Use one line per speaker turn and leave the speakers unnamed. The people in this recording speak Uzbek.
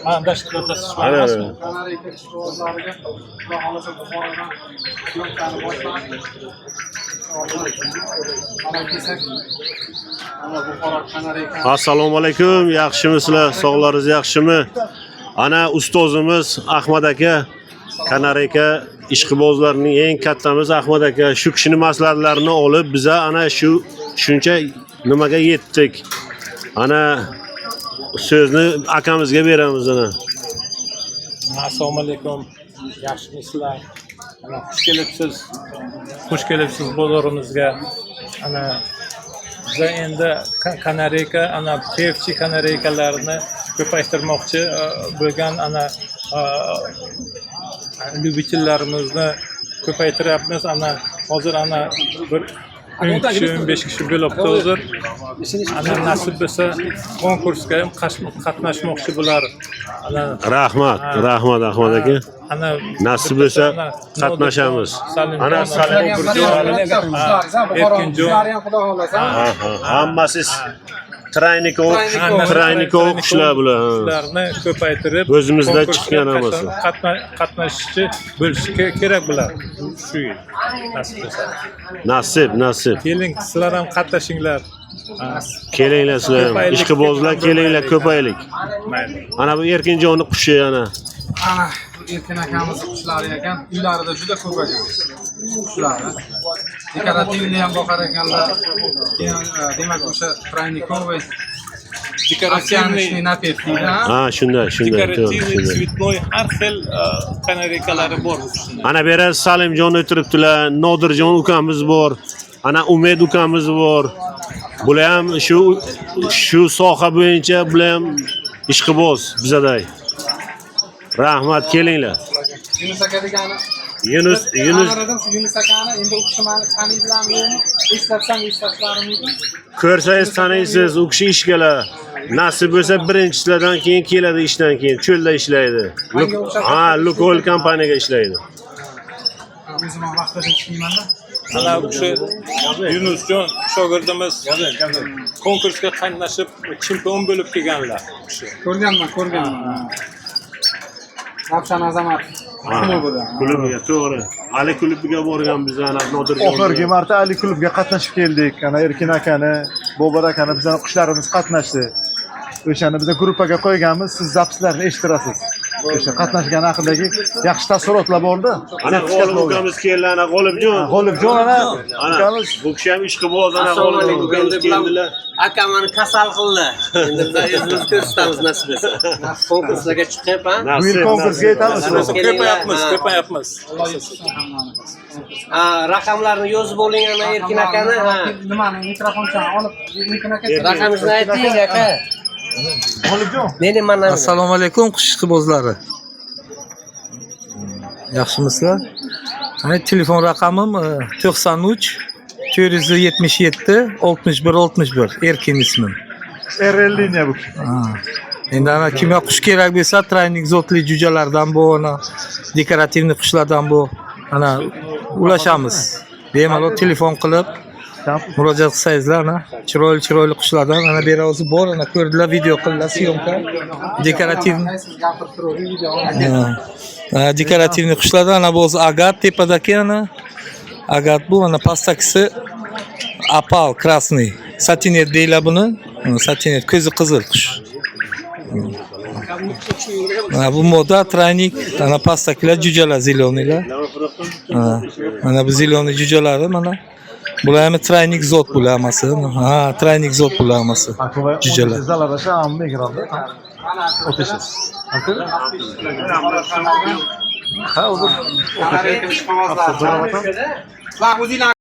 Ha, daşıklı
Ana. Assalomu alaykum, yaxshimisizlar? Sog'laringiz yaxshimi? Ana ustozimiz Ahmad aka, Kanarika ishqibozlarining eng kattamiz Ahmad aka shu kishini maslahatlarini olib biza ana shuncha nimaga yetdik. Ana so'zni akamizga beramiz ana.
Assalomu alaykum. Yaxshimisizlar? Ana xush kelibsiz. Xush kelibsiz bozorimizga. Ana biza endi Kanarika ana PFC kanarikalarni ko'paytirmoqchi bo'lgan ana lyubitellarimizni ko'paytiryapmiz. Ana hozir ana bir 15 kishi bo'libdi hozir. Ana nasib bo'lsa konkursga ham qatnashmoqchi bular. Ana
Rahmat Ahmad aka.
ana
Nasib bo'lsa qatnashamiz. Ana Erkinjon. Hammasi Traynikov qushlar bular.
Qushlarni ko'paytirib
O'zimizda chiqqan hammasi.
Qatnashchi bo'lishi kerak bular. Shu yil nasib bo'lsa.
Nasib.
Keling, sizlar ham qatnashinglar.
Kelinglar sizlar ham. Ishqibozlar kelinglar ko'paylik. Ana bu Erkinjonni qushi ana.
Ana Erkin akamizni qushlari ekan, uylarida juda ko'p ekan. Qushlari. Dekorativni ham boqar ekanlar. Demak o'sha Traynikovый dekorativniy napevniy.
Ha, shunday.
Dekorativniy, цветной har xil kanarikalari bor.
Ana bu yerda Salimjon o'tiribdilar, Nodirjon ukamiz bor. Ana Umid ukamiz bor. Bular ham shu soha bo'yicha bular ham ishqiboz bizaday. Rahmat, kelinglar.
Yunus aka degani.
Yunus
Yunus akani endi u kishi meni taniydilarmi yo'qmi? Eslatlarim mumkin.
Ko'rsangiz taniysiz, u kishi ishgalar. Nasib bo'lsa birinchisidan keyin keladi ishdan keyin, cho'lda ishlaydi. Ha, Lukol kompaniyaga ishlaydi.
O'zim ham vaqtida ishlayman-da.
Ana bu kishi Yunusjon shogirdimiz konkursga qatnashib chempion bo'lib kelganlar.
Ko'rganman. Ravshan Azamat
Klubiga to'g'ri. Ali klubiga borgan biz ana Nodirjon.
Oxirgi marta Ali klubiga qatnashib keldik. Ana Erkin akani, Bobar akani bizning qushlarimiz qatnashdi. O'shani biz gruppaga qo'yganmiz. Siz zapslarni eshittirasiz. O'sha qatnashgan haqidagi yaxshi taassurotlar bordi.
Ana G'olib ukamiz keldi, ana G'olibjon.
G'olibjon ana ukamiz.
Bu kishi ham ishqiboz, ana G'olib ukamiz keldilar.
Akamani kasal qildi. Endi biz o'zimiz ko'rsatamiz nasib bo'lsa. Konkurslarga chiqyapman.
Bu yil konkursga yetamiz.
Ko'payapmiz.
Raqamlarni yozib oling ana Erkin akani.
Nimani mikrofonchani olib Erkin aka
Raqamingizni ayting aka.
G'olibjon.
Meni mana
Assalomu alaykum qush ishqibozlari. Yaxshimisizlar? Mana telefon raqamim 93 477 61 61. Erkin ismim.
RL liniya bu.
Endi ana kimga qush kerak bo'lsa, trayning zotli jo'jalardan bu, ana dekorativniy qushlardan bu, ana ulashamiz. Bemalol telefon qilib murojaat qilsangizlar, ana chiroyli qushlardan ana bera o'zi bor, ana ko'rdilar, video qildilar, syomka. Dekorativniy qushlardan ana bu o'zi agat tepadagi ana agat bu, ana pastakisi opal krasniy. Satinet deyiladi buni. Satinet ko'zi qizil qush. Bu moda traynik, ana pastaklar jo'jalar zilonilar. Mana bu ziloniy jo'jalari mana. Bular ham traynik zot bular hammasi. Ha, traynik zot bular hammasi. Jo'jalar.
Zalarasha hamma ekranda. O'tasiz. Ha, o'zi.
ishqibozlar. Va o'zinglar